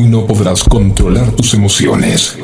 Hoy no podrás controlar tus emociones.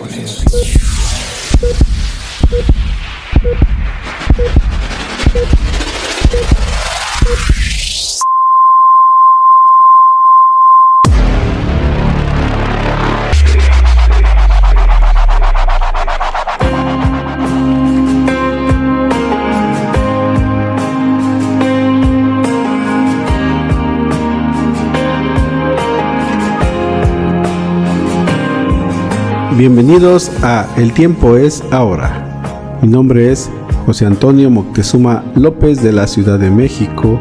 Bienvenidos a El Tiempo es Ahora. Mi nombre es José Antonio Moctezuma López de la Ciudad de México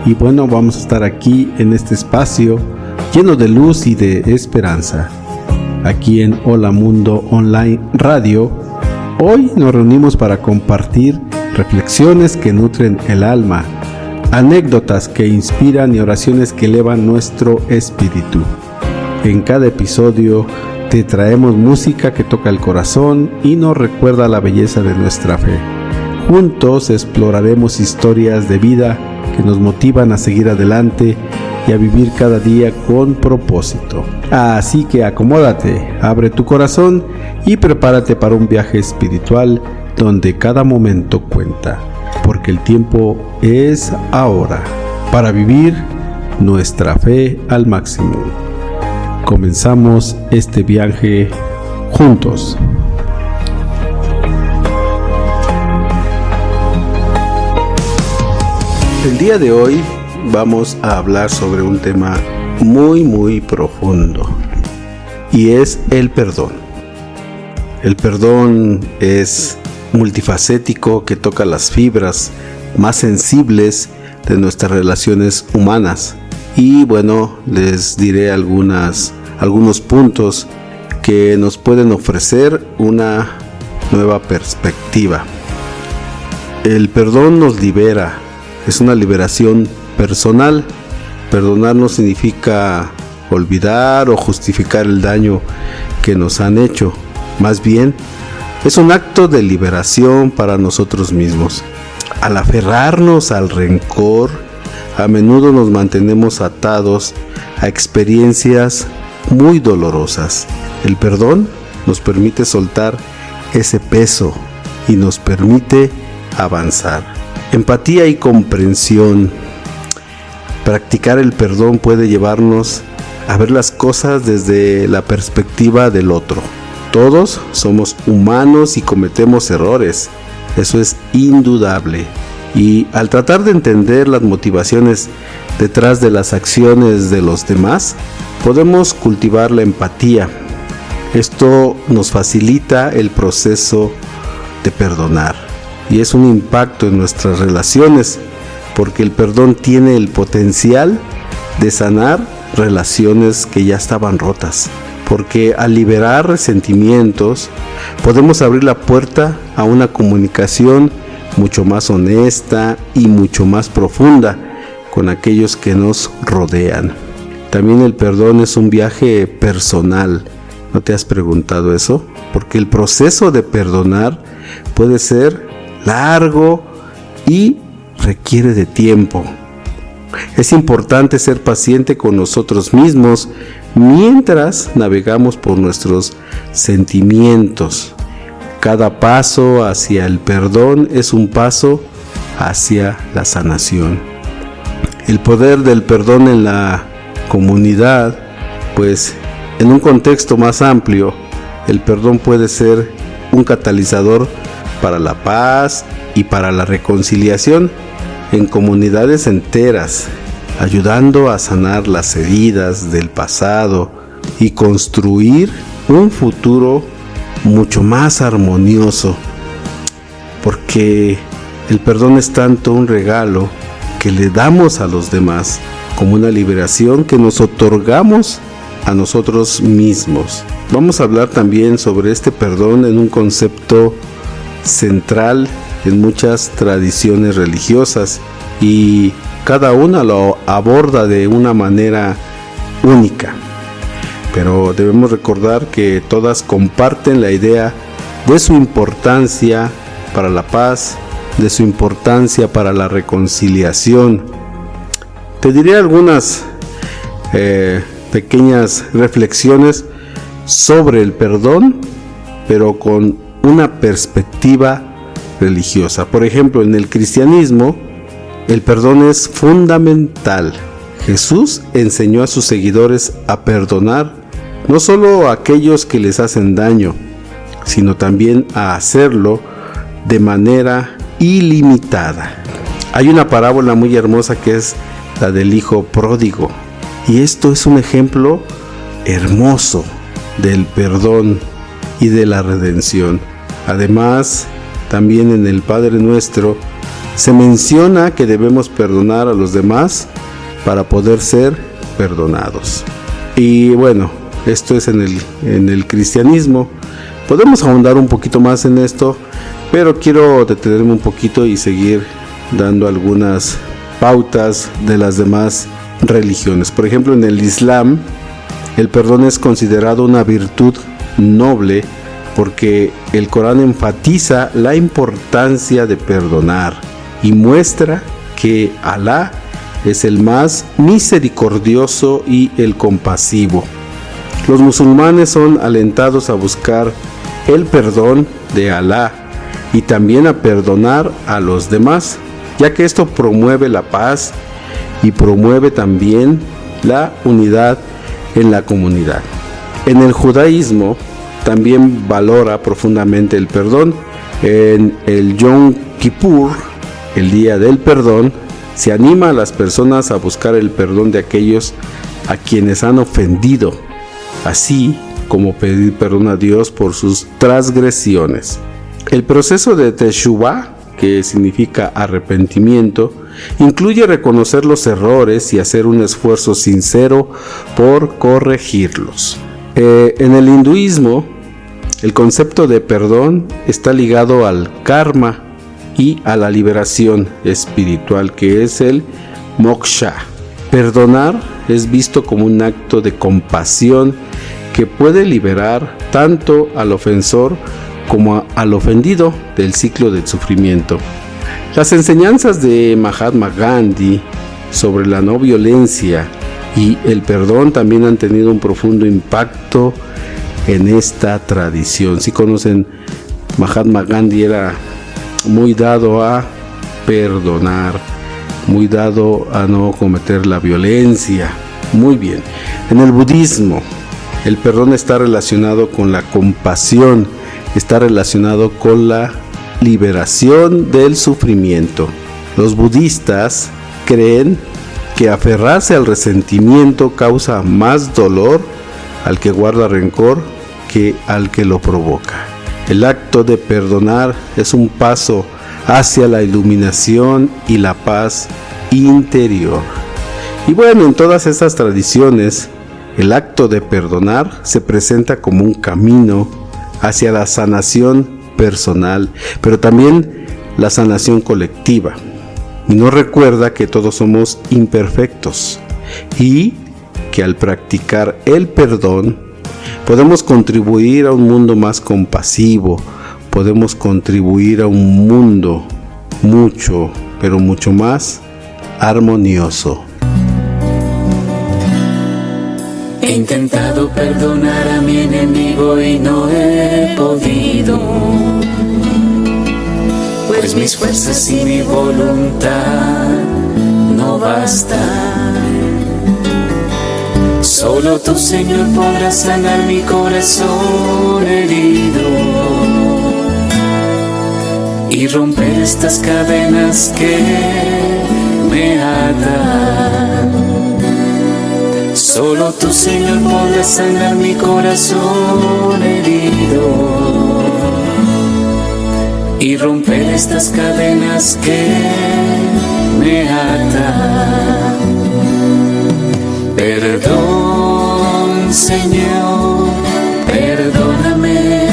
y bueno, vamos a estar aquí en este espacio lleno de luz y de esperanza. Aquí en Hola Mundo Online Radio, hoy nos reunimos para compartir reflexiones que nutren el alma, anécdotas que inspiran y oraciones que elevan nuestro espíritu. En cada episodio te traemos música que toca el corazón y nos recuerda la belleza de nuestra fe. Juntos exploraremos historias de vida que nos motivan a seguir adelante y a vivir cada día con propósito. Así que acomódate, abre tu corazón y prepárate para un viaje espiritual donde cada momento cuenta, porque el tiempo es ahora para vivir nuestra fe al máximo. Comenzamos este viaje juntos. El día de hoy vamos a hablar sobre un tema muy profundo y es el perdón. El perdón es multifacético que toca las fibras más sensibles de nuestras relaciones humanas. Y bueno, les diré algunos puntos que nos pueden ofrecer una nueva perspectiva. El perdón nos libera, es una liberación personal. Perdonar no significa olvidar o justificar el daño que nos han hecho. Más bien, es un acto de liberación para nosotros mismos. Al aferrarnos al rencor, a menudo nos mantenemos atados a experiencias muy dolorosas. El perdón nos permite soltar ese peso y nos permite avanzar. Empatía y comprensión. Practicar el perdón puede llevarnos a ver las cosas desde la perspectiva del otro. Todos somos humanos y cometemos errores. Eso es indudable. Y al tratar de entender las motivaciones detrás de las acciones de los demás, podemos cultivar la empatía. Esto nos facilita el proceso de perdonar y es un impacto en nuestras relaciones, porque el perdón tiene el potencial de sanar relaciones que ya estaban rotas. Porque al liberar resentimientos, podemos abrir la puerta a una comunicación mucho más honesta y mucho más profunda con aquellos que nos rodean. También el perdón es un viaje personal. ¿No te has preguntado eso? Porque el proceso de perdonar puede ser largo y requiere de tiempo. Es importante ser paciente con nosotros mismos mientras navegamos por nuestros sentimientos. Cada paso hacia el perdón es un paso hacia la sanación. El poder del perdón en la comunidad, pues en un contexto más amplio, el perdón puede ser un catalizador para la paz y para la reconciliación en comunidades enteras, ayudando a sanar las heridas del pasado y construir un futuro mucho más armonioso, porque el perdón es tanto un regalo que le damos a los demás como una liberación que nos otorgamos a nosotros mismos. Vamos a hablar también sobre este perdón en un concepto central en muchas tradiciones religiosas y cada una lo aborda de una manera única. Pero debemos recordar que todas comparten la idea de su importancia para la paz, de su importancia para la reconciliación. Te diré algunas pequeñas reflexiones sobre el perdón, pero con una perspectiva religiosa. Por ejemplo, en el cristianismo, el perdón es fundamental. Jesús enseñó a sus seguidores a perdonar no solo a aquellos que les hacen daño, sino también a hacerlo de manera ilimitada. Hay una parábola muy hermosa que es la del hijo pródigo, y esto es un ejemplo hermoso del perdón y de la redención. Además, también en el Padre Nuestro se menciona que debemos perdonar a los demás para poder ser perdonados. Y bueno, esto es en el cristianismo. Podemos ahondar un poquito más en esto, pero quiero detenerme un poquito y seguir dando algunas pautas de las demás religiones. Por ejemplo, en el Islam, el perdón es considerado una virtud noble porque el Corán enfatiza la importancia de perdonar y muestra que Alá es el más misericordioso y el compasivo. Los musulmanes son alentados a buscar el perdón de Alá y también a perdonar a los demás, ya que esto promueve la paz y promueve también la unidad en la comunidad. En el judaísmo también valora profundamente el perdón. En el Yom Kippur, el día del perdón, se anima a las personas a buscar el perdón de aquellos a quienes han ofendido, así como pedir perdón a Dios por sus transgresiones. El proceso de Teshuvah, que significa arrepentimiento, incluye reconocer los errores y hacer un esfuerzo sincero por corregirlos. En el hinduismo, el concepto de perdón está ligado al karma y a la liberación espiritual, que es el moksha. Perdonar es visto como un acto de compasión que puede liberar tanto al ofensor como al ofendido del ciclo del sufrimiento. Las enseñanzas de Mahatma Gandhi sobre la no violencia y el perdón también han tenido un profundo impacto en esta tradición. Si conocen, Mahatma Gandhi era muy dado a perdonar, muy dado a no cometer la violencia. Muy bien. En el budismo, el perdón está relacionado con la compasión, está relacionado con la liberación del sufrimiento. Los budistas creen que aferrarse al resentimiento causa más dolor al que guarda rencor que al que lo provoca. El acto de perdonar es un paso hacia la iluminación y la paz interior. Y bueno, en todas estas tradiciones, el acto de perdonar se presenta como un camino hacia la sanación personal, pero también la sanación colectiva. Y nos recuerda que todos somos imperfectos y que al practicar el perdón podemos contribuir a un mundo más compasivo, podemos contribuir a un mundo mucho, pero mucho más armonioso. He intentado perdonar a mi enemigo y no he podido, pues mis fuerzas y mi voluntad no bastan. Solo tú, Señor, podrás sanar mi corazón herido y romper estas cadenas que me atan. Solo tú, Señor, podrás sanar mi corazón herido y romper estas cadenas que me atan. Perdón, Señor, perdóname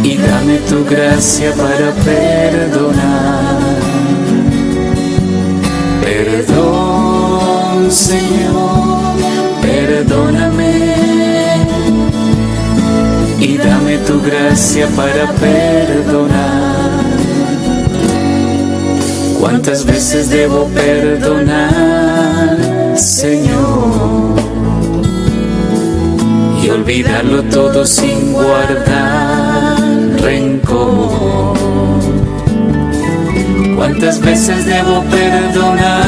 y dame tu gracia para perdonar. Perdón, Señor, perdóname y dame tu gracia para perdonar. ¿Cuántas veces debo perdonar, Señor? olvidarlo todo sin guardar rencor. ¿Cuántas veces debo perdonar,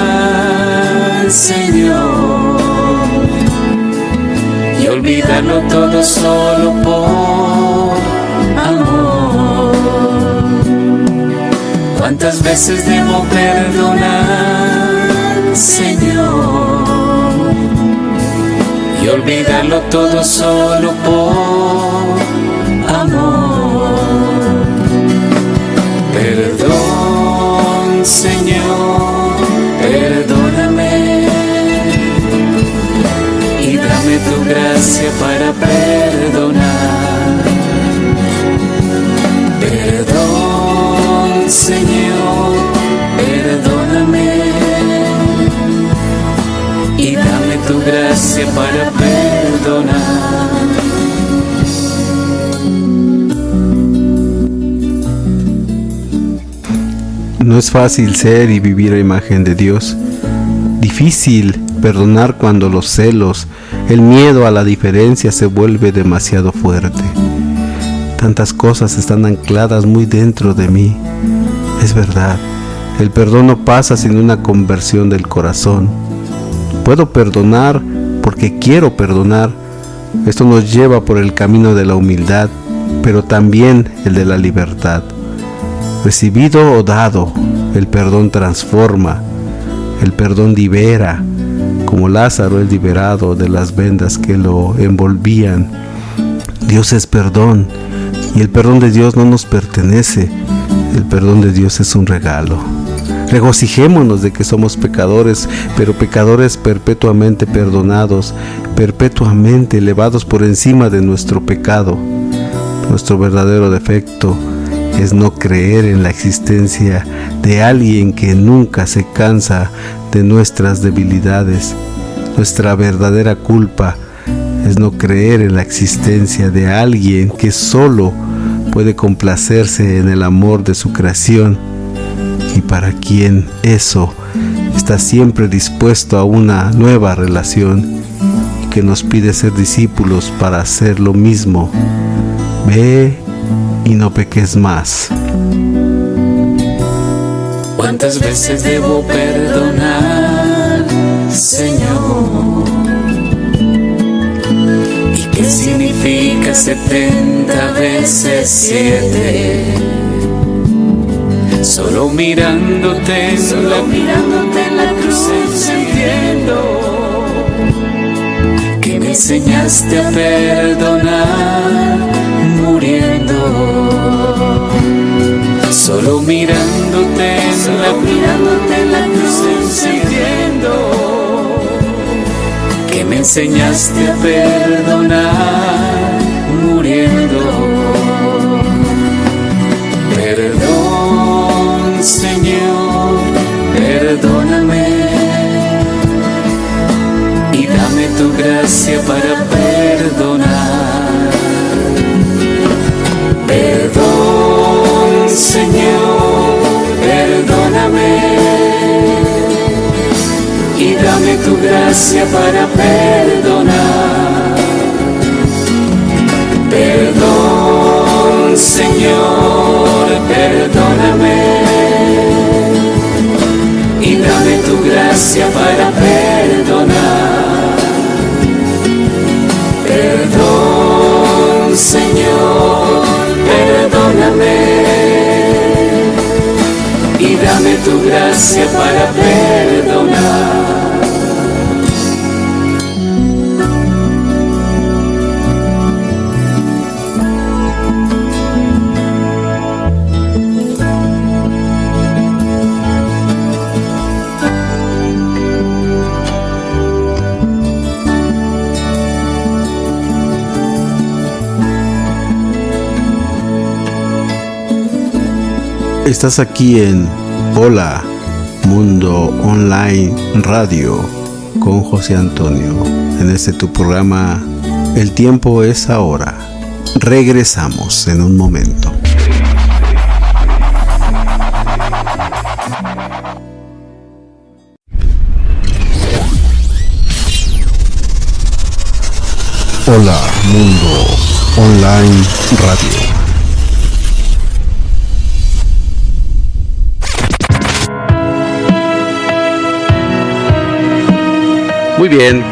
Señor? Y olvidarlo todo solo por amor. ¿Cuántas veces debo perdonar, Señor? Y olvidarlo todo solo por amor. Perdón, Señor, perdóname y dame tu gracia para perdonar. Perdón, Señor, perdóname y dame tu gracia para perdonar. No es fácil ser y vivir a imagen de Dios. Difícil perdonar cuando los celos, el miedo a la diferencia se vuelve demasiado fuerte. Tantas cosas están ancladas muy dentro de mí. Es verdad, el perdón no pasa sin una conversión del corazón. Puedo perdonar porque quiero perdonar. Esto nos lleva por el camino de la humildad, pero también el de la libertad. Recibido o dado, el perdón transforma, el perdón libera, como Lázaro es liberado de las vendas que lo envolvían. Dios es perdón, y el perdón de Dios no nos pertenece, el perdón de Dios es un regalo. Regocijémonos de que somos pecadores, pero pecadores perpetuamente perdonados, perpetuamente elevados por encima de nuestro pecado. Nuestro verdadero defecto es no creer en la existencia de alguien que nunca se cansa de nuestras debilidades. Nuestra verdadera culpa es no creer en la existencia de alguien que solo puede complacerse en el amor de su creación y para quien eso está siempre dispuesto a una nueva relación y que nos pide ser discípulos para hacer lo mismo. Ve y no peques más. ¿Cuántas veces debo perdonar, Señor? ¿Y qué significa 70 veces 7? Solo mirándote en la cruz entiendo que me enseñaste a perdonar muriendo. Solo mirándote en la cruz entiendo que me enseñaste a perdonar muriendo. Perdón, Señor, perdóname y dame tu gracia para perdonar. Perdón, Señor, perdóname y dame tu gracia para perdonar. Perdón, Señor, perdóname y dame tu gracia para perdonar. Perdón, Señor, perdóname y dame tu gracia para perdonar. Estás aquí en Hola Mundo Online Radio con José Antonio. En este tu programa, El tiempo es ahora. Regresamos en un momento. Hola Mundo Online Radio. Muy bien,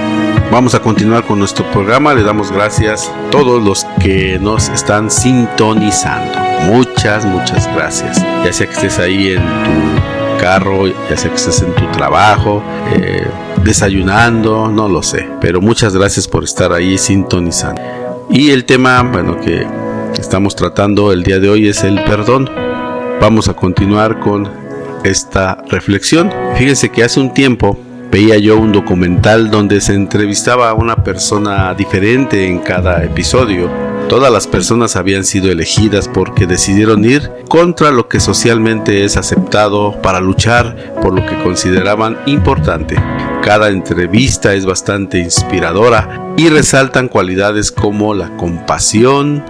vamos a continuar con nuestro programa. Le damos gracias a todos los que nos están sintonizando. Muchas gracias. Ya sea que estés ahí en tu carro, ya sea que estés en tu trabajo, desayunando, no lo sé. Pero muchas gracias por estar ahí sintonizando. Y el tema, que estamos tratando el día de hoy es el perdón. Vamos a continuar con esta reflexión. Fíjense que hace un tiempo veía yo un documental donde se entrevistaba a una persona diferente en cada episodio. Todas las personas habían sido elegidas porque decidieron ir contra lo que socialmente es aceptado para luchar por lo que consideraban importante. Cada entrevista es bastante inspiradora y resaltan cualidades como la compasión,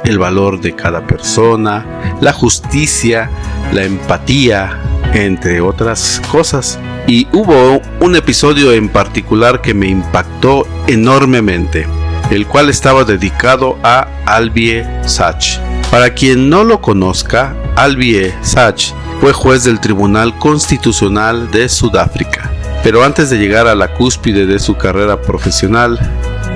el valor de cada persona, la justicia, la empatía, entre otras cosas. Y hubo un episodio en particular que me impactó enormemente, el cual estaba dedicado a Albie Sachs. Para quien no lo conozca, Albie Sachs fue juez del Tribunal Constitucional de Sudáfrica. Pero antes de llegar a la cúspide de su carrera profesional,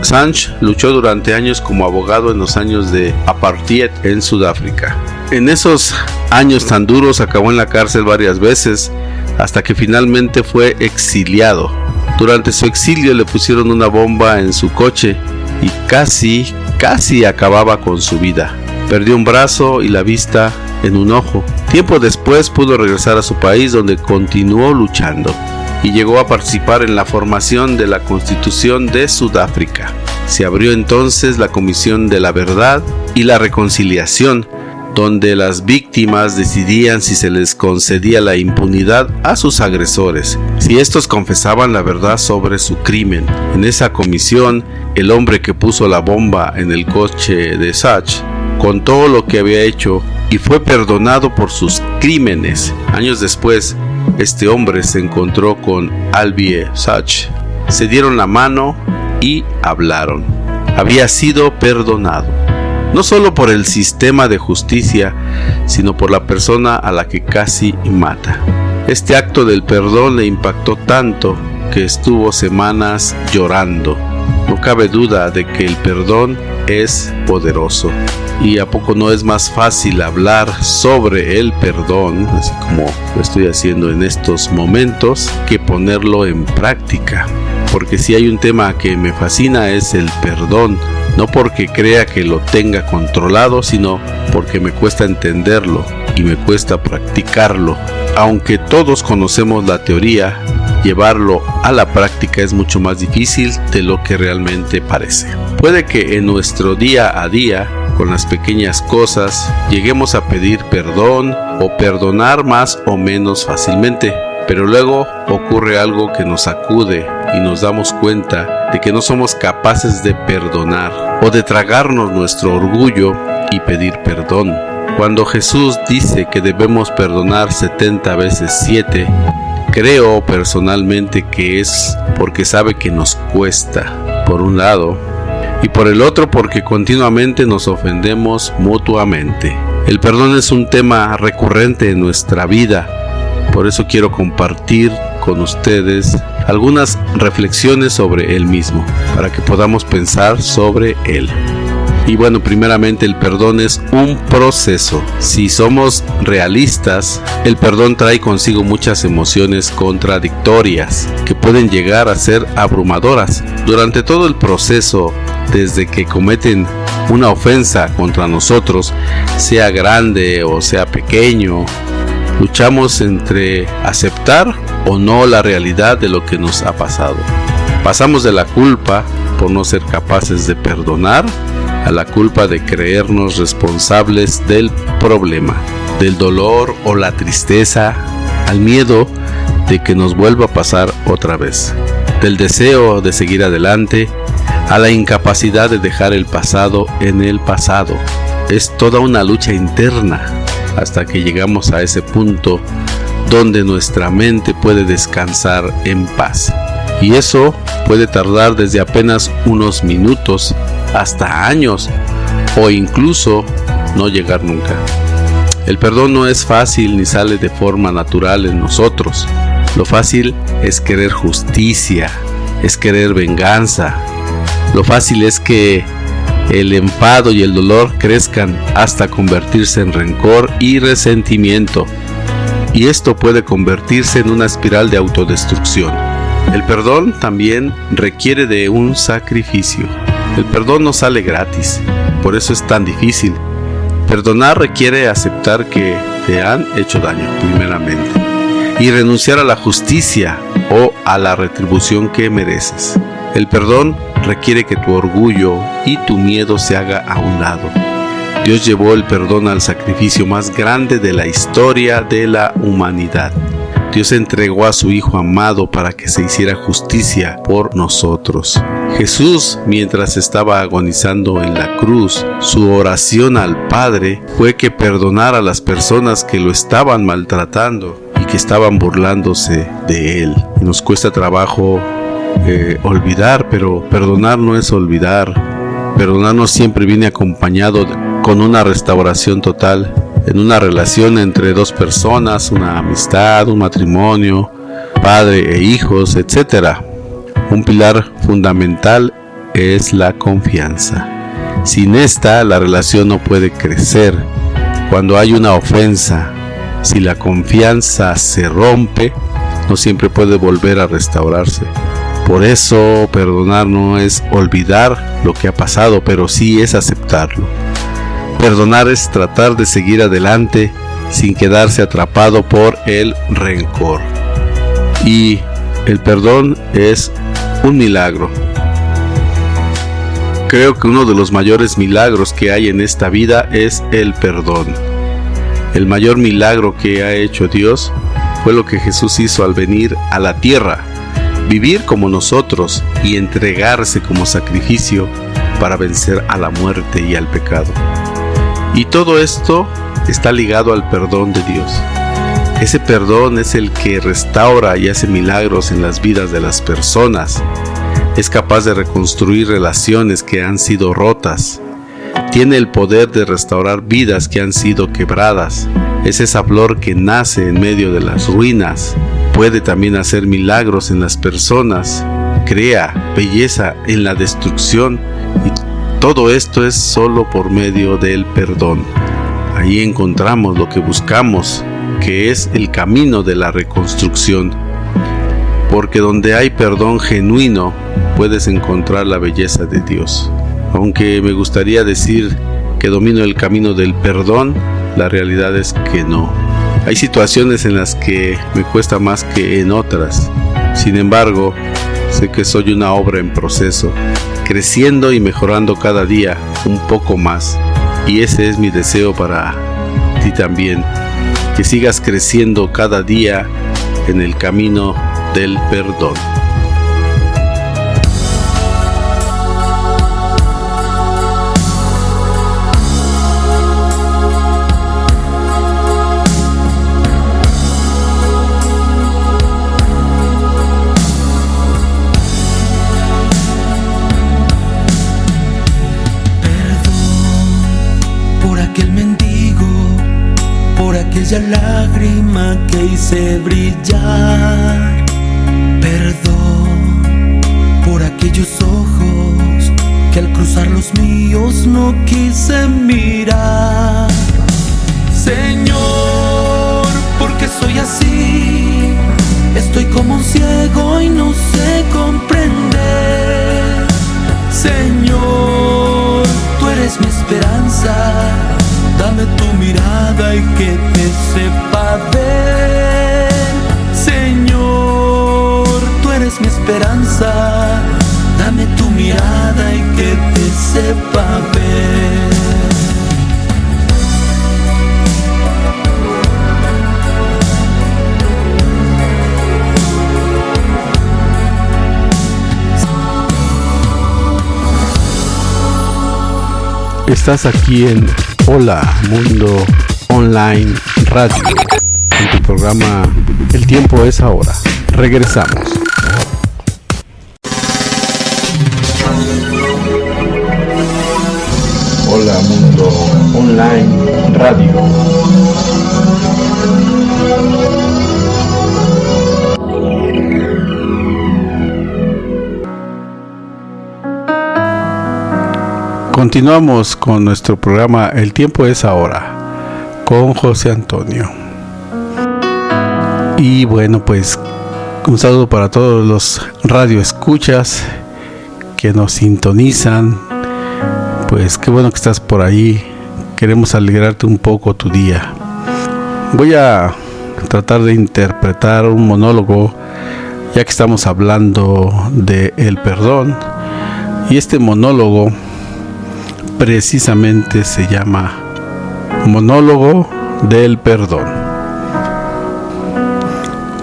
Sachs luchó durante años como abogado en los años de apartheid en Sudáfrica. En esos años tan duros acabó en la cárcel varias veces, hasta que finalmente fue exiliado. Durante su exilio le pusieron una bomba en su coche y casi acababa con su vida. Perdió un brazo y la vista en un ojo. Tiempo después pudo regresar a su país, donde continuó luchando y llegó a participar en la formación de la Constitución de Sudáfrica. Se abrió entonces la Comisión de la Verdad y la Reconciliación, donde las víctimas decidían si se les concedía la impunidad a sus agresores, si estos confesaban la verdad sobre su crimen. En esa comisión, el hombre que puso la bomba en el coche de Sachs contó lo que había hecho y fue perdonado por sus crímenes. Años después, este hombre se encontró con Albie Sachs, se dieron la mano y hablaron. Había sido perdonado, no solo por el sistema de justicia, sino por la persona a la que casi mata. Este acto del perdón le impactó tanto que estuvo semanas llorando. No cabe duda de que el perdón es poderoso. ¿Y a poco no es más fácil hablar sobre el perdón, así como lo estoy haciendo en estos momentos, que ponerlo en práctica? Porque si hay un tema que me fascina es el perdón. No porque crea que lo tenga controlado, sino porque me cuesta entenderlo y me cuesta practicarlo. Aunque todos conocemos la teoría, llevarlo a la práctica es mucho más difícil de lo que realmente parece. Puede que en nuestro día a día, con las pequeñas cosas, lleguemos a pedir perdón o perdonar más o menos fácilmente. Pero luego ocurre algo que nos sacude y nos damos cuenta de que no somos capaces de perdonar o de tragarnos nuestro orgullo y pedir perdón. Cuando Jesús dice que debemos perdonar 70 veces 7, creo personalmente que es porque sabe que nos cuesta, por un lado, y por el otro porque continuamente nos ofendemos mutuamente. El perdón es un tema recurrente en nuestra vida. Por eso quiero compartir con ustedes algunas reflexiones sobre él mismo, para que podamos pensar sobre él. Y bueno, primeramente el perdón es un proceso. Si somos realistas, el perdón trae consigo muchas emociones contradictorias que pueden llegar a ser abrumadoras. Durante todo el proceso, desde que cometen una ofensa contra nosotros, sea grande o sea pequeño, luchamos entre aceptar o no la realidad de lo que nos ha pasado. Pasamos de la culpa por no ser capaces de perdonar a la culpa de creernos responsables del problema, del dolor o la tristeza, al miedo de que nos vuelva a pasar otra vez, del deseo de seguir adelante, a la incapacidad de dejar el pasado en el pasado. Es toda una lucha interna hasta que llegamos a ese punto donde nuestra mente puede descansar en paz. Y eso puede tardar desde apenas unos minutos hasta años o incluso no llegar nunca. El perdón no es fácil ni sale de forma natural en nosotros. Lo fácil es querer justicia, es querer venganza. Lo fácil es que el enfado y el dolor crezcan hasta convertirse en rencor y resentimiento. Y esto puede convertirse en una espiral de autodestrucción. El perdón también requiere de un sacrificio. El perdón no sale gratis, por eso es tan difícil. Perdonar requiere aceptar que te han hecho daño, primeramente, y renunciar a la justicia o a la retribución que mereces. El perdón requiere que tu orgullo y tu miedo se haga a un lado. Dios llevó el perdón al sacrificio más grande de la historia de la humanidad. Dios entregó a su Hijo amado para que se hiciera justicia por nosotros. Jesús, mientras estaba agonizando en la cruz, su oración al Padre fue que perdonara a las personas que lo estaban maltratando y que estaban burlándose de Él. Y nos cuesta trabajo olvidar, pero perdonar no es olvidar. Perdonar no siempre viene acompañado con una restauración total en una relación entre dos personas, una amistad, un matrimonio, padre e hijos, etc. Un pilar fundamental es la confianza. Sin esta, la relación no puede crecer. Cuando hay una ofensa, si la confianza se rompe, no siempre puede volver a restaurarse. Por eso, perdonar no es olvidar lo que ha pasado, pero sí es aceptarlo. Perdonar es tratar de seguir adelante sin quedarse atrapado por el rencor. Y el perdón es un milagro. Creo que uno de los mayores milagros que hay en esta vida es el perdón. El mayor milagro que ha hecho Dios fue lo que Jesús hizo al venir a la tierra, vivir como nosotros y entregarse como sacrificio para vencer a la muerte y al pecado. Y todo esto está ligado al perdón de Dios. Ese perdón es el que restaura y hace milagros en las vidas de las personas. Es capaz de reconstruir relaciones que han sido rotas. Tiene el poder de restaurar vidas que han sido quebradas. Es esa flor que nace en medio de las ruinas. Puede también hacer milagros en las personas. Crea belleza en la destrucción. Y todo esto es solo por medio del perdón. Ahí encontramos lo que buscamos, que es el camino de la reconstrucción. Porque donde hay perdón genuino, puedes encontrar la belleza de Dios. Aunque me gustaría decir que domino el camino del perdón, la realidad es que no. Hay situaciones en las que me cuesta más que en otras. Sin embargo, sé que soy una obra en proceso, creciendo y mejorando cada día un poco más. Y ese es mi deseo para ti también, que sigas creciendo cada día en el camino del perdón. Aquella lágrima que hice brillar. Perdón por aquellos ojos que al cruzar los míos no quise mirar. Señor, porque soy así, estoy como un ciego y no sé comprender. Señor, tú eres mi esperanza. Dame tu mirada y que te sepa ver. Señor, tú eres mi esperanza. Dame tu mirada y que te sepa ver. Estás aquí en Hola Mundo Online Radio, en tu programa El Tiempo es Ahora. Regresamos. Hola Mundo Online Radio. Continuamos con nuestro programa El tiempo es ahora con José Antonio. Y bueno, pues un saludo para todos los radioescuchas que nos sintonizan. Pues qué bueno que estás por ahí. Queremos alegrarte un poco tu día. Voy a tratar de interpretar un monólogo, ya que estamos hablando de el perdón. Y este monólogo precisamente se llama Monólogo del Perdón.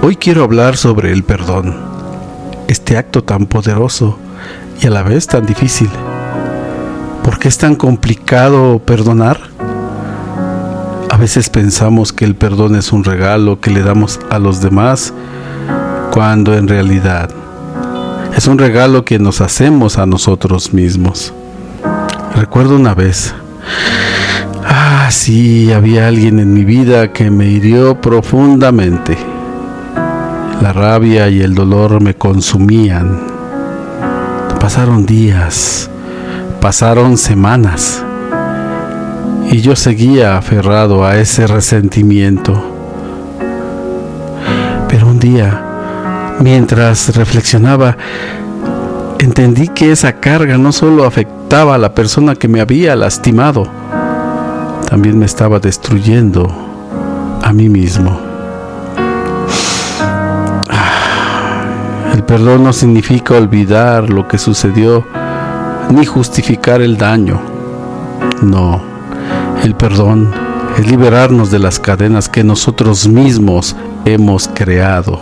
Hoy quiero hablar sobre el perdón, este acto tan poderoso y a la vez tan difícil. ¿Por qué es tan complicado perdonar? A veces pensamos que el perdón es un regalo que le damos a los demás, cuando en realidad es un regalo que nos hacemos a nosotros mismos. Recuerdo una vez, sí, había alguien en mi vida que me hirió profundamente. La rabia y el dolor me consumían. Pasaron días, pasaron semanas, y yo seguía aferrado a ese resentimiento. Pero un día, mientras reflexionaba, entendí que esa carga no solo afectaba a la persona que me había lastimado, también me estaba destruyendo a mí mismo. El perdón no significa olvidar lo que sucedió, ni justificar el daño. No, el perdón es liberarnos de las cadenas que nosotros mismos hemos creado.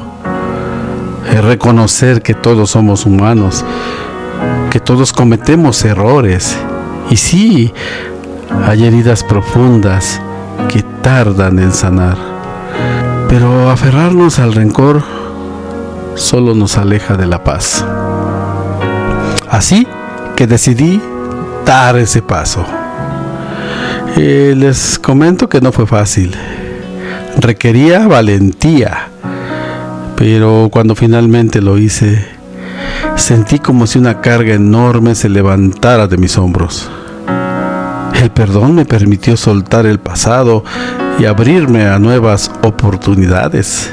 Es reconocer que todos somos humanos, que todos cometemos errores. Y sí, hay heridas profundas que tardan en sanar. Pero aferrarnos al rencor solo nos aleja de la paz. Así que decidí dar ese paso. Les comento que no fue fácil. Requería valentía. Pero cuando finalmente lo hice, sentí como si una carga enorme se levantara de mis hombros. El perdón me permitió soltar el pasado y abrirme a nuevas oportunidades.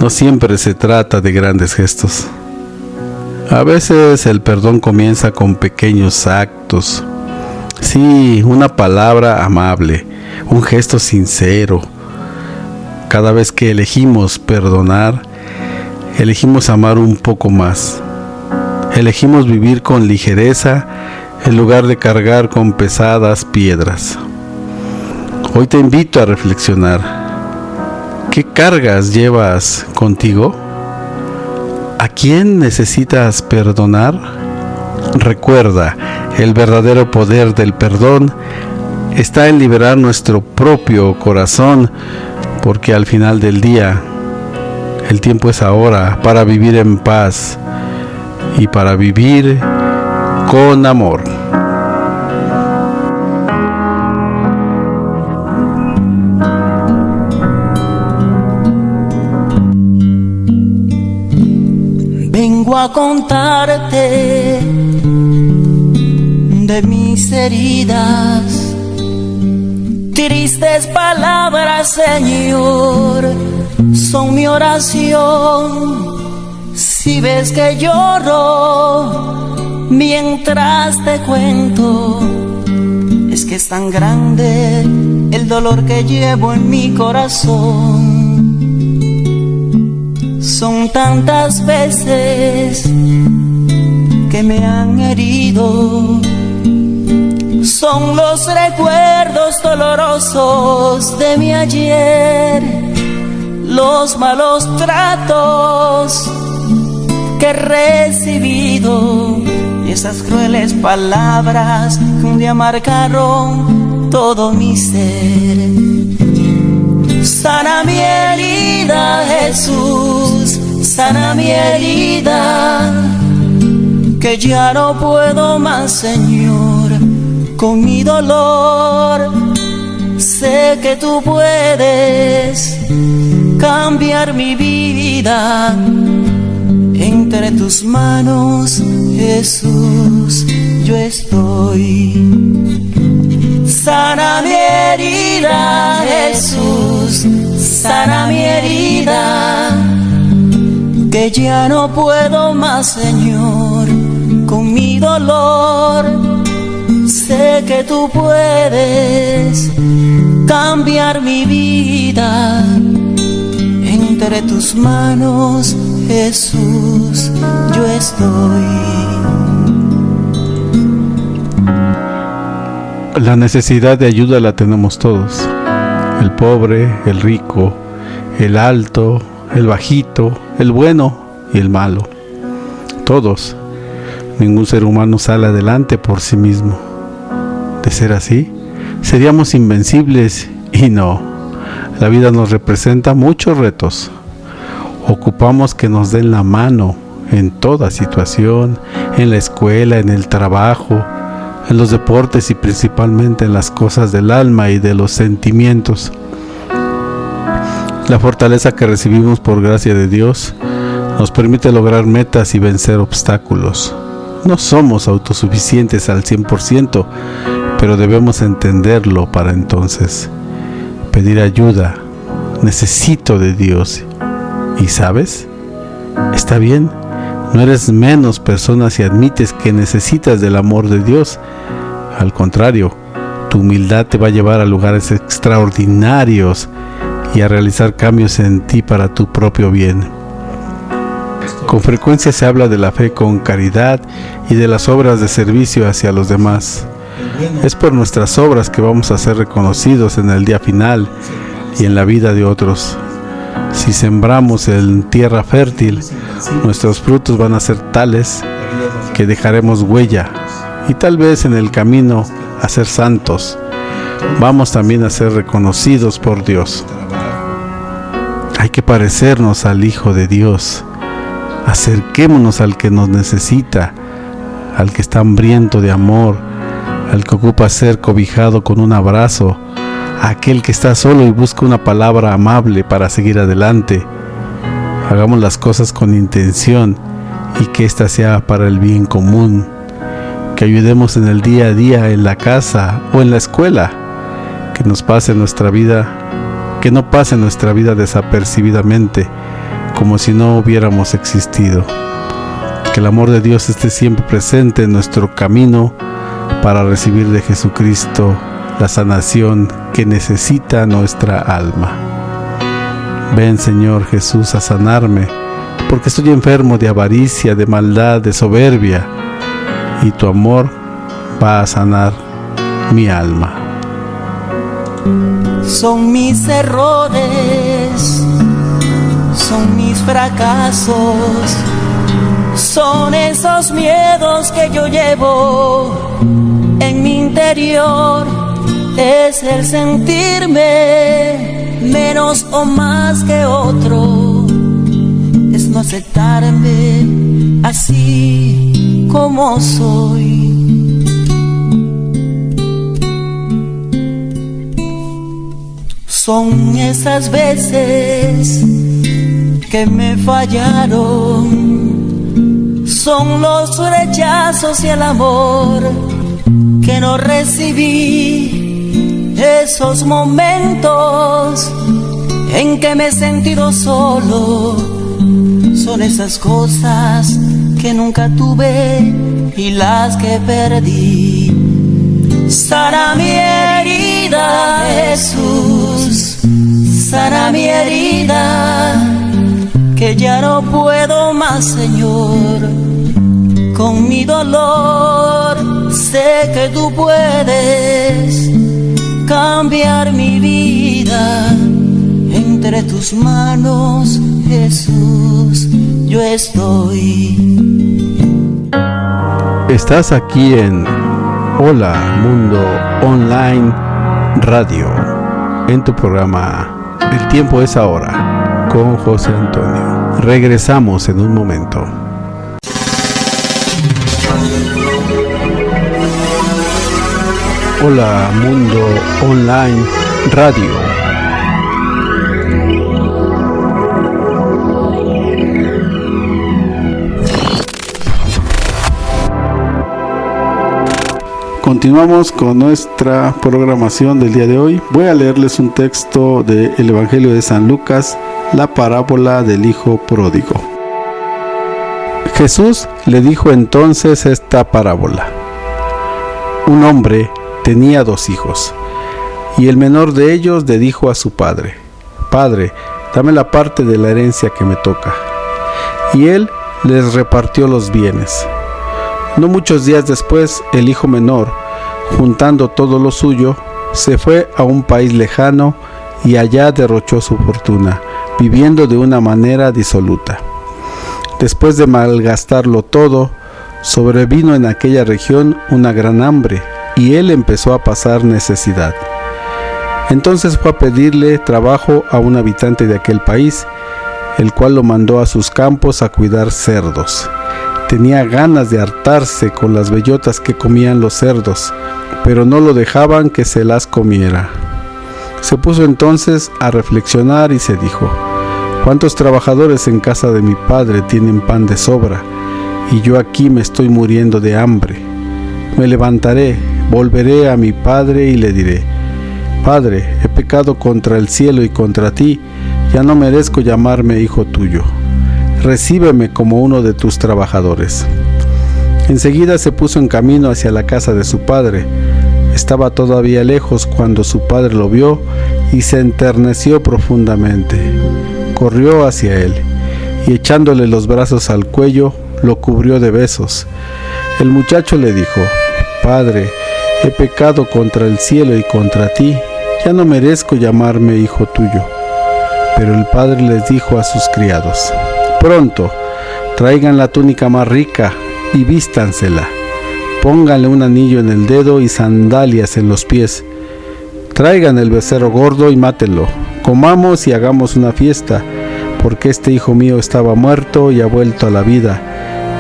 No siempre se trata de grandes gestos. A veces el perdón comienza con pequeños actos. Sí, una palabra amable, un gesto sincero. Cada vez que elegimos perdonar, elegimos amar un poco más. Elegimos vivir con ligereza en lugar de cargar con pesadas piedras. Hoy te invito a reflexionar. ¿Qué cargas llevas contigo? ¿A quién necesitas perdonar? Recuerda, el verdadero poder del perdón está en liberar nuestro propio corazón, porque al final del día, el tiempo es ahora para vivir en paz y para vivir con amor. Vengo a contarte de mis heridas. Tristes palabras, Señor, son mi oración. Si ves que lloro mientras te cuento, es que es tan grande el dolor que llevo en mi corazón. Son tantas veces que me han herido. Son los recuerdos dolorosos de mi ayer, los malos tratos que he recibido y esas crueles palabras que un día marcaron todo mi ser. Sana mi herida, Jesús, sana mi herida, que ya no puedo más, Señor, con mi dolor. Sé que tú puedes cambiar mi vida. Entre tus manos, Jesús, yo estoy. Sana mi herida, Jesús, sana mi herida, que ya no puedo más, Señor, con mi dolor. Sé que tú puedes cambiar mi vida. Entre tus manos, Jesús, yo estoy. La necesidad de ayuda la tenemos todos. El pobre, el rico, el alto, el bajito, el bueno y el malo. Todos. Ningún ser humano sale adelante por sí mismo. De ser así, seríamos invencibles y no. La vida nos representa muchos retos. Ocupamos que nos den la mano en toda situación, en la escuela, en el trabajo, en los deportes y principalmente en las cosas del alma y de los sentimientos. La fortaleza que recibimos por gracia de Dios nos permite lograr metas y vencer obstáculos. No somos autosuficientes al 100%, pero debemos entenderlo para entonces pedir ayuda. Necesito de Dios. ¿Y sabes? Está bien. No eres menos persona si admites que necesitas del amor de Dios. Al contrario, tu humildad te va a llevar a lugares extraordinarios y a realizar cambios en ti para tu propio bien. Con frecuencia se habla de la fe con caridad y de las obras de servicio hacia los demás. Es por nuestras obras que vamos a ser reconocidos en el día final y en la vida de otros. Si sembramos en tierra fértil, nuestros frutos van a ser tales que dejaremos huella y tal vez en el camino a ser santos, vamos también a ser reconocidos por Dios. Hay que parecernos al Hijo de Dios. Acerquémonos al que nos necesita, al que está hambriento de amor, al que ocupa ser cobijado con un abrazo, a aquel que está solo y busca una palabra amable para seguir adelante. Hagamos las cosas con intención y que ésta sea para el bien común. Que ayudemos en el día a día, en la casa o en la escuela. Que nos pase nuestra vida, que no pase nuestra vida desapercibidamente, como si no hubiéramos existido. Que el amor de Dios esté siempre presente en nuestro camino para recibir de Jesucristo la sanación que necesita nuestra alma. Ven, Señor Jesús, a sanarme, porque estoy enfermo de avaricia, de maldad, de soberbia, y tu amor va a sanar mi alma. Son mis errores, son mis fracasos, son esos miedos que yo llevo en mi interior. Es el sentirme menos o más que otro, es no aceptarme así como soy. Son esas veces que me fallaron, son los rechazos y el amor que no recibí, esos momentos en que me he sentido solo, son esas cosas que nunca tuve y las que perdí. Sana mi herida, Jesús, sana mi herida, que ya no puedo más, Señor, con mi dolor. Sé que tú puedes cambiar mi vida. Entre tus manos, Jesús, yo estoy. Estás aquí en Hola Mundo Online Radio, en tu programa El Tiempo es Ahora, con José Antonio. Regresamos en un momento. Hola Mundo Online Radio. Continuamos con nuestra programación del día de hoy. Voy a leerles un texto del Evangelio de San Lucas, la parábola del Hijo Pródigo. Jesús le dijo entonces esta parábola. Un hombre tenía 2 hijos, y el menor de ellos le dijo a su padre: Padre, dame la parte de la herencia que me toca. Y él les repartió los bienes. No muchos días después, el hijo menor, juntando todo lo suyo, se fue a un país lejano y allá derrochó su fortuna, viviendo de una manera disoluta. Después de malgastarlo todo, sobrevino en aquella región una gran hambre, y él empezó a pasar necesidad. Entonces fue a pedirle trabajo a un habitante de aquel país, el cual lo mandó a sus campos a cuidar cerdos. Tenía ganas de hartarse con las bellotas que comían los cerdos, pero no lo dejaban que se las comiera. Se puso entonces a reflexionar y se dijo: ¿Cuántos trabajadores en casa de mi padre tienen pan de sobra, y yo aquí me estoy muriendo de hambre? Me levantaré, volveré a mi padre y le diré: Padre, he pecado contra el cielo y contra ti, ya no merezco llamarme hijo tuyo. Recíbeme como uno de tus trabajadores. Enseguida se puso en camino hacia la casa de su padre. Estaba todavía lejos cuando su padre lo vio y se enterneció profundamente. Corrió hacia él y echándole los brazos al cuello, lo cubrió de besos. El muchacho le dijo: Padre, he pecado contra el cielo y contra ti, ya no merezco llamarme hijo tuyo. Pero el padre les dijo a sus criados: Pronto, traigan la túnica más rica y vístansela. Pónganle un anillo en el dedo y sandalias en los pies. Traigan el becerro gordo y mátenlo. Comamos y hagamos una fiesta, porque este hijo mío estaba muerto y ha vuelto a la vida.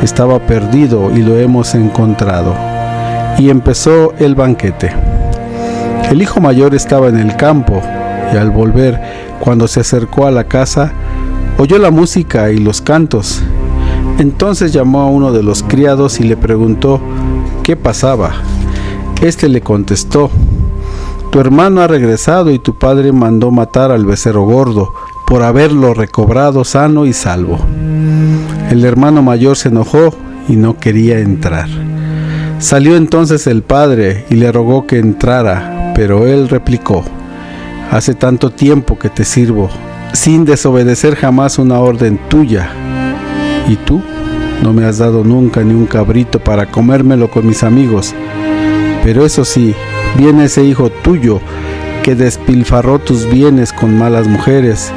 Estaba perdido y lo hemos encontrado. Y empezó el banquete. El hijo mayor estaba en el campo, y al volver, cuando se acercó a la casa, oyó la música y los cantos. Entonces llamó a uno de los criados y le preguntó qué pasaba. Este le contestó: Tu hermano ha regresado y tu padre mandó matar al becerro gordo por haberlo recobrado sano y salvo. El hermano mayor se enojó y no quería entrar. Salió entonces el padre y le rogó que entrara, pero él replicó: Hace tanto tiempo que te sirvo, sin desobedecer jamás una orden tuya. ¿Y tú? No me has dado nunca ni un cabrito para comérmelo con mis amigos. Pero eso sí, viene ese hijo tuyo que despilfarró tus bienes con malas mujeres,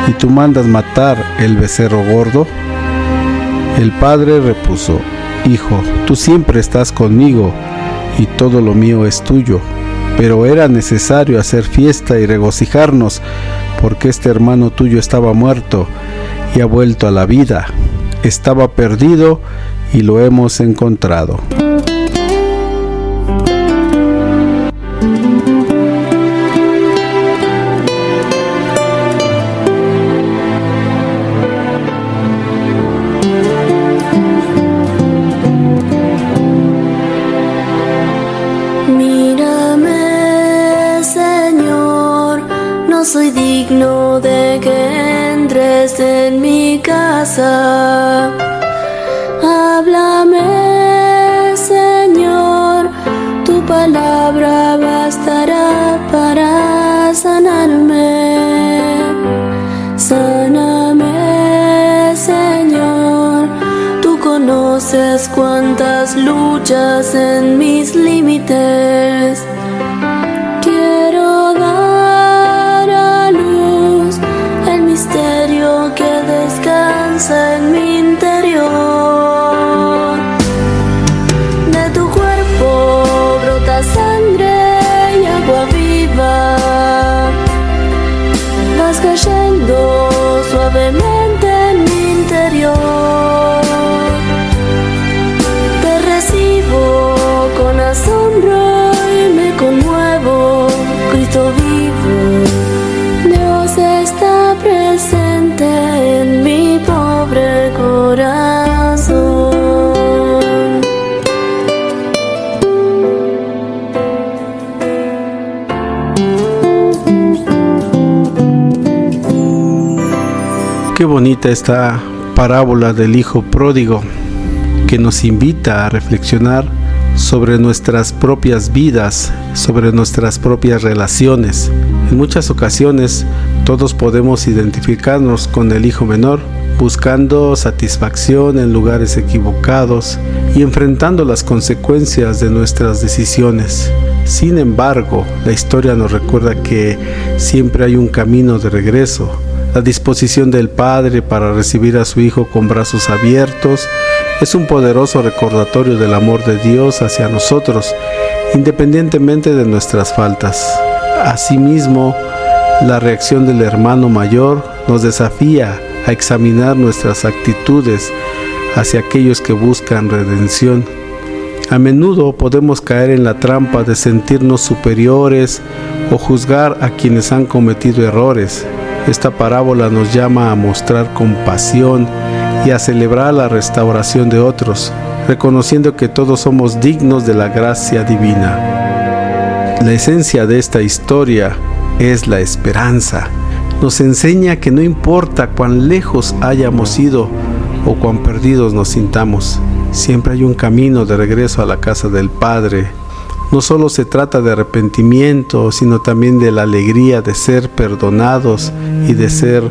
y tú mandas matar el becerro gordo. El padre repuso: Hijo, tú siempre estás conmigo, y todo lo mío es tuyo. Pero era necesario hacer fiesta y regocijarnos, porque este hermano tuyo estaba muerto y ha vuelto a la vida. Estaba perdido y lo hemos encontrado. Mírame, Señor, no soy digno de que entres en mi casa. Háblame, Señor, tu palabra bastará para sanarme. Sáname, Señor, tú conoces cuántas luchas en mis límites. Quiero dar a luz el misterio que descansa en mi interior. De tu cuerpo brota sangre y agua viva. Vas cayendo suavemente en mi interior. Te recibo con asombro y Qué bonita esta parábola del hijo pródigo que nos invita a reflexionar sobre nuestras propias vidas, sobre nuestras propias relaciones. En muchas ocasiones todos podemos identificarnos con el hijo menor, buscando satisfacción en lugares equivocados y enfrentando las consecuencias de nuestras decisiones. Sin embargo, la historia nos recuerda que siempre hay un camino de regreso. La disposición del Padre para recibir a su Hijo con brazos abiertos es un poderoso recordatorio del amor de Dios hacia nosotros, independientemente de nuestras faltas. Asimismo, la reacción del hermano mayor nos desafía a examinar nuestras actitudes hacia aquellos que buscan redención. A menudo podemos caer en la trampa de sentirnos superiores o juzgar a quienes han cometido errores. Esta parábola nos llama a mostrar compasión y a celebrar la restauración de otros, reconociendo que todos somos dignos de la gracia divina. La esencia de esta historia es la esperanza. Nos enseña que no importa cuán lejos hayamos ido o cuán perdidos nos sintamos, siempre hay un camino de regreso a la casa del Padre. No solo se trata de arrepentimiento, sino también de la alegría de ser perdonados y de ser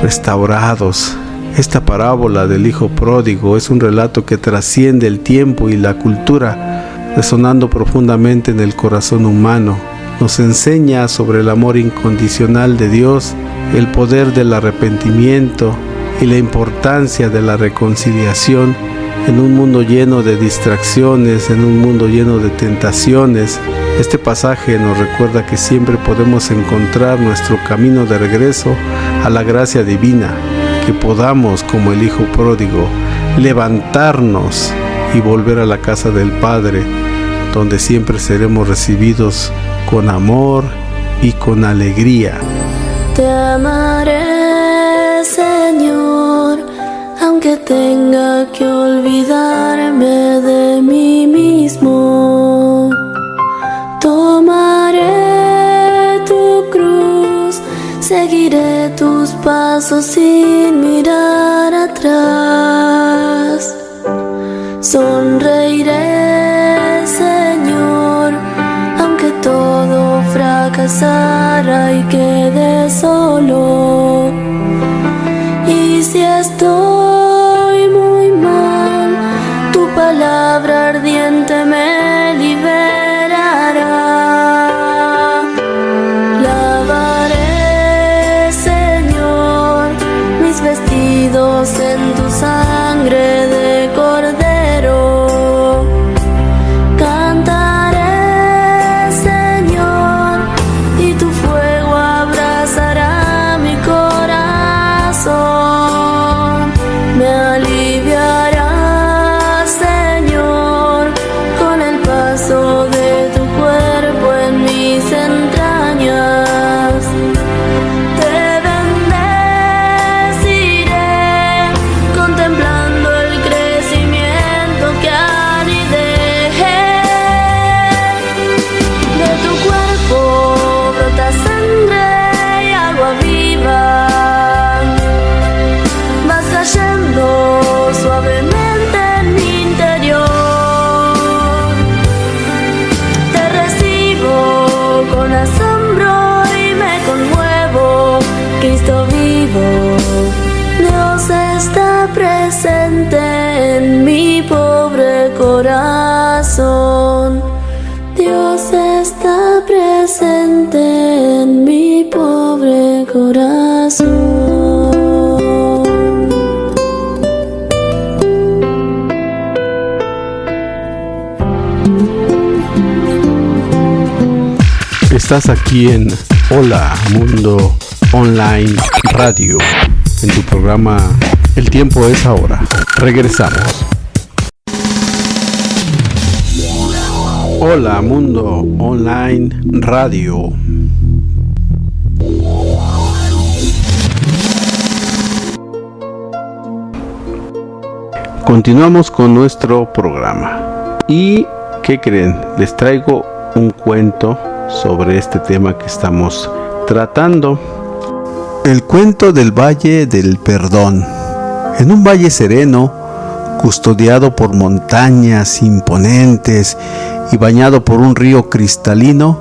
restaurados. Esta parábola del hijo pródigo es un relato que trasciende el tiempo y la cultura, resonando profundamente en el corazón humano. Nos enseña sobre el amor incondicional de Dios, el poder del arrepentimiento y la importancia de la reconciliación en un mundo lleno de distracciones, en un mundo lleno de tentaciones. Este pasaje nos recuerda que siempre podemos encontrar nuestro camino de regreso a la gracia divina, que podamos, como el hijo pródigo, levantarnos y volver a la casa del Padre, donde siempre seremos recibidos con amor y con alegría. Te amaré, Señor, aunque tenga que olvidarme de mí mismo. Tomaré tu cruz, seguiré tus pasos sin mirar atrás. Sonreiré, Señor, aunque todo fracasara y quede solo. Y si estoy muy mal, tu palabra ardiente me liberará. Lavaré, Señor, mis vestidos en tu sangre de cordero. Cantaré, Señor, y tu fuego abrazará mi corazón. Me aliviará, Señor, con el paso de tu cuerpo en mis entrañas. Te bendeciré, contemplando el crecimiento que anidé. De tu cuerpo brota sangre y agua viva. Vas cayendo suavemente en mi interior. Te recibo con asombro y me conmuevo. Cristo vivo, Dios está presente en mi pobre corazón. Dios está presente en mi pobre corazón. Estás aquí en Hola Mundo Online Radio, en tu programa El Tiempo es Ahora. Regresamos. Hola Mundo Online Radio. Continuamos con nuestro programa. ¿Y qué creen? Les traigo un cuento sobre este tema que estamos tratando. El cuento del Valle del Perdón. En un valle sereno, custodiado por montañas imponentes y bañado por un río cristalino,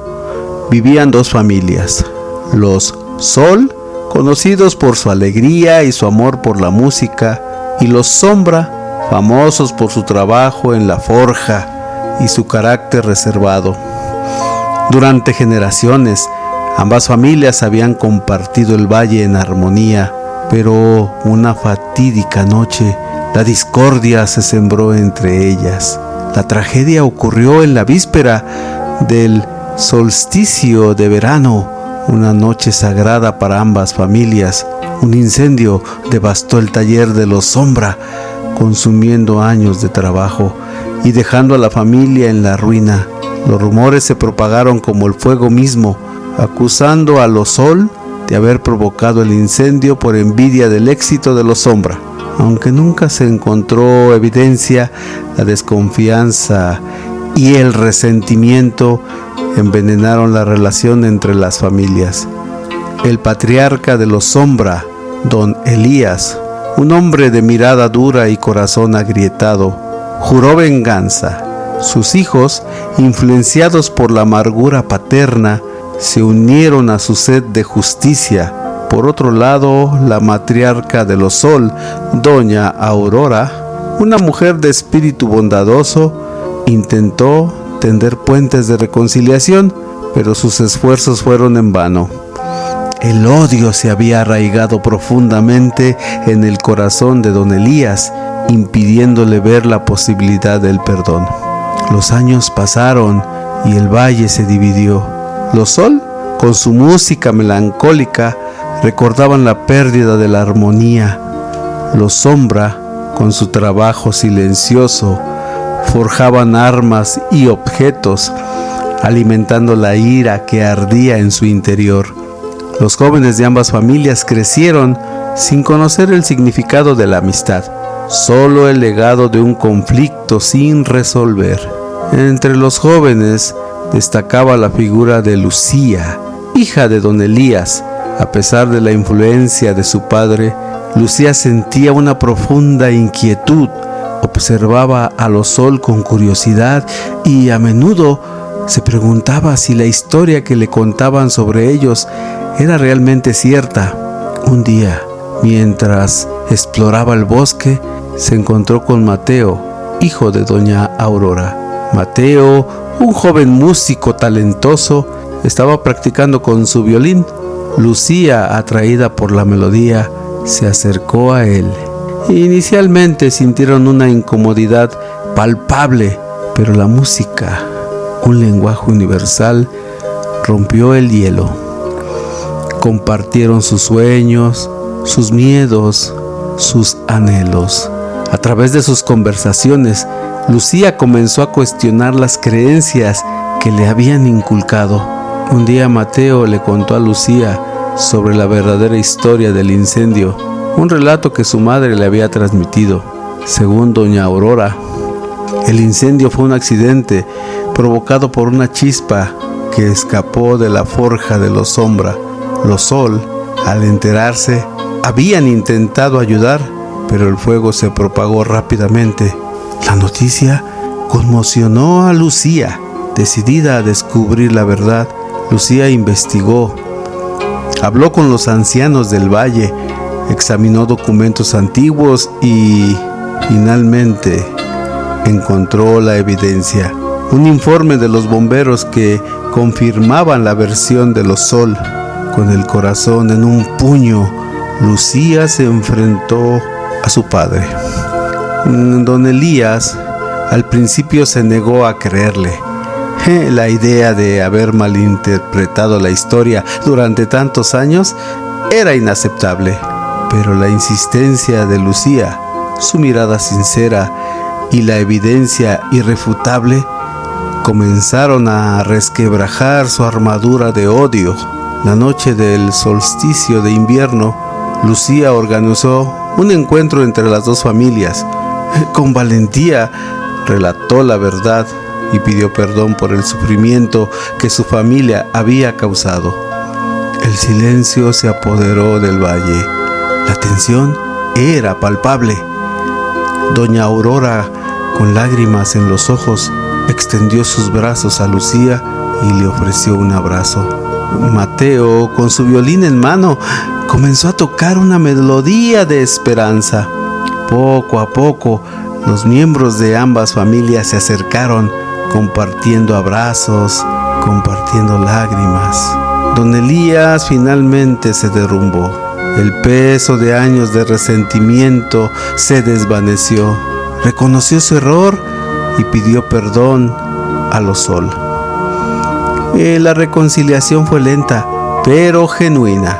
vivían dos familias. Los Sol, conocidos por su alegría y su amor por la música, y los Sombra, famosos por su trabajo en la forja y su carácter reservado. Durante generaciones, ambas familias habían compartido el valle en armonía, pero una fatídica noche, la discordia se sembró entre ellas. La tragedia ocurrió en la víspera del solsticio de verano, una noche sagrada para ambas familias. Un incendio devastó el taller de los Sombra, consumiendo años de trabajo y dejando a la familia en la ruina. Los rumores se propagaron como el fuego mismo, acusando a los Sol de haber provocado el incendio por envidia del éxito de los Sombra. Aunque nunca se encontró evidencia, la desconfianza y el resentimiento envenenaron la relación entre las familias. El patriarca de los Sombra, don Elías, un hombre de mirada dura y corazón agrietado, juró venganza. Sus hijos, influenciados por la amargura paterna, se unieron a su sed de justicia. Por otro lado, la matriarca de los Sol, doña Aurora, una mujer de espíritu bondadoso, intentó tender puentes de reconciliación, pero sus esfuerzos fueron en vano. El odio se había arraigado profundamente en el corazón de don Elías, impidiéndole ver la posibilidad del perdón. Los años pasaron y el valle se dividió. Los Sol, con su música melancólica, recordaban la pérdida de la armonía. Los Sombra, con su trabajo silencioso, forjaban armas y objetos, alimentando la ira que ardía en su interior. Los jóvenes de ambas familias crecieron sin conocer el significado de la amistad, solo el legado de un conflicto sin resolver. Entre los jóvenes destacaba la figura de Lucía, hija de don Elías. A pesar de la influencia de su padre, Lucía sentía una profunda inquietud. Observaba a los Sol con curiosidad y a menudo se preguntaba si la historia que le contaban sobre ellos era realmente cierta. Un día, mientras exploraba el bosque, se encontró con Mateo, hijo de doña Aurora. Mateo, un joven músico talentoso, estaba practicando con su violín. Lucía, atraída por la melodía, se acercó a él. Inicialmente sintieron una incomodidad palpable, pero la música, un lenguaje universal, rompió el hielo. Compartieron sus sueños, sus miedos, sus anhelos. A través de sus conversaciones, Lucía comenzó a cuestionar las creencias que le habían inculcado. Un día Mateo le contó a Lucía sobre la verdadera historia del incendio, un relato que su madre le había transmitido. Según doña Aurora, el incendio fue un accidente provocado por una chispa que escapó de la forja de los Sombra. Los Sol, al enterarse, habían intentado ayudar, pero el fuego se propagó rápidamente. La noticia conmocionó a Lucía. Decidida a descubrir la verdad, Lucía investigó, habló con los ancianos del valle, examinó documentos antiguos y finalmente encontró la evidencia. Un informe de los bomberos que confirmaban la versión de los Sol. Con el corazón en un puño, Lucía se enfrentó a su padre. Don Elías al principio se negó a creerle. La idea de haber malinterpretado la historia durante tantos años era inaceptable, pero la insistencia de Lucía, su mirada sincera y la evidencia irrefutable comenzaron a resquebrajar su armadura de odio. La noche del solsticio de invierno, Lucía organizó un encuentro entre las dos familias. Con valentía relató la verdad y pidió perdón por el sufrimiento que su familia había causado. El El silencio se apoderó del valle. La tensión era palpable. Doña Aurora, con lágrimas en los ojos, extendió sus brazos a Lucía y le ofreció un abrazo. Mateo, con su violín en mano, comenzó a tocar una melodía de esperanza. Poco a poco, los miembros de ambas familias se acercaron, compartiendo abrazos, compartiendo lágrimas. Don Elías finalmente se derrumbó. El peso de años de resentimiento se desvaneció. Reconoció su error y pidió perdón a los Sol. La reconciliación fue lenta, pero genuina.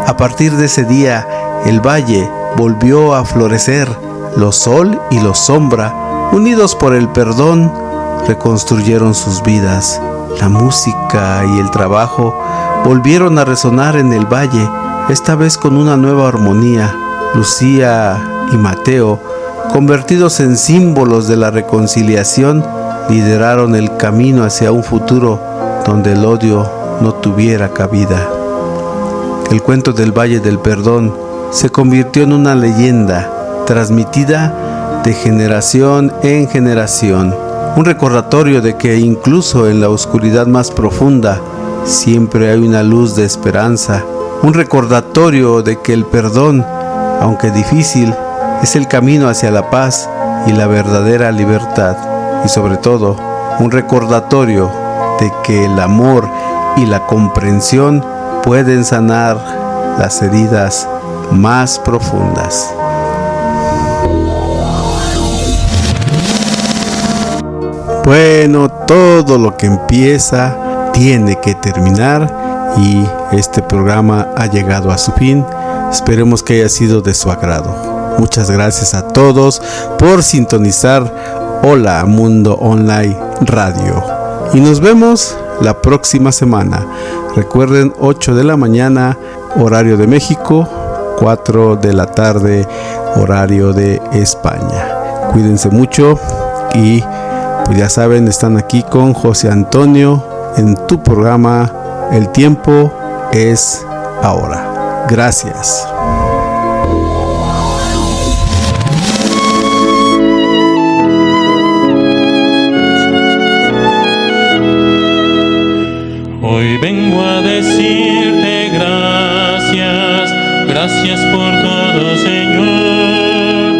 A partir de ese día, el valle volvió a florecer. Los Sol y los Sombra, unidos por el perdón, reconstruyeron sus vidas. La música y el trabajo volvieron a resonar en el valle, esta vez con una nueva armonía. Lucía y Mateo, convertidos en símbolos de la reconciliación, lideraron el camino hacia un futuro donde el odio no tuviera cabida. El cuento del Valle del Perdón se convirtió en una leyenda transmitida de generación en generación, un recordatorio de que incluso en la oscuridad más profunda siempre hay una luz de esperanza, un recordatorio de que el perdón, aunque difícil, es el camino hacia la paz y la verdadera libertad, y sobre todo, un recordatorio de que el amor y la comprensión pueden sanar las heridas más profundas. Bueno, todo lo que empieza tiene que terminar y este programa ha llegado a su fin. Esperemos que haya sido de su agrado. Muchas gracias a todos por sintonizar Hola Mundo Online Radio. Y nos vemos la próxima semana. Recuerden, 8 de la mañana, horario de México, 4 de la tarde, horario de España. Cuídense mucho y pues ya saben, están aquí con José Antonio en tu programa El Tiempo es Ahora. Gracias. Hoy vengo a decirte gracias, gracias por todo, Señor.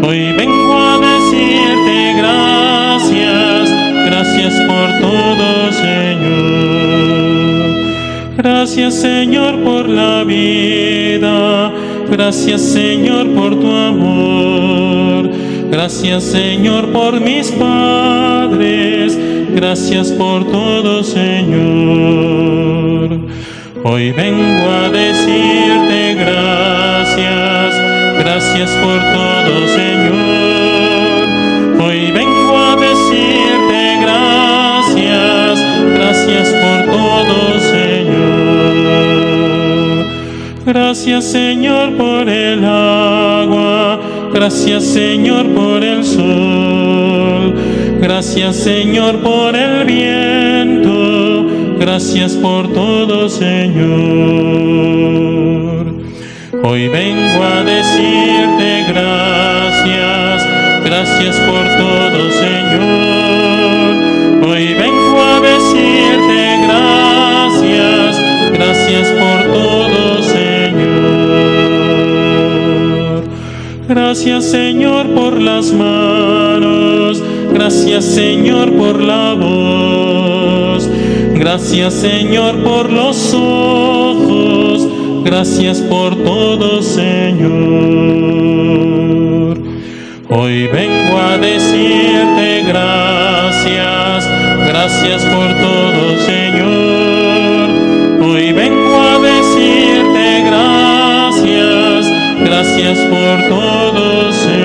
Hoy vengo a decirte gracias, gracias por todo, Señor. Gracias, Señor, por la vida. Gracias, Señor, por tu amor. Gracias, Señor, por mis padres. Gracias por todo, Señor. Hoy vengo a decirte gracias, gracias por todo, Señor. Hoy vengo a decirte gracias, gracias por todo, Señor. Gracias, Señor, por el agua. Gracias, Señor, por el sol. Gracias, Señor, por el viento. Gracias por todo, Señor. Hoy vengo a decirte gracias, gracias por todo, Señor. Hoy vengo a decirte gracias, gracias por todo, Señor. Gracias, Señor, por las manos. Gracias, Señor, por la voz. Gracias, Señor, por los ojos. Gracias por todo, Señor. Hoy vengo a decirte gracias, gracias por todo, Señor. Hoy vengo a decirte gracias, gracias por todo, Señor.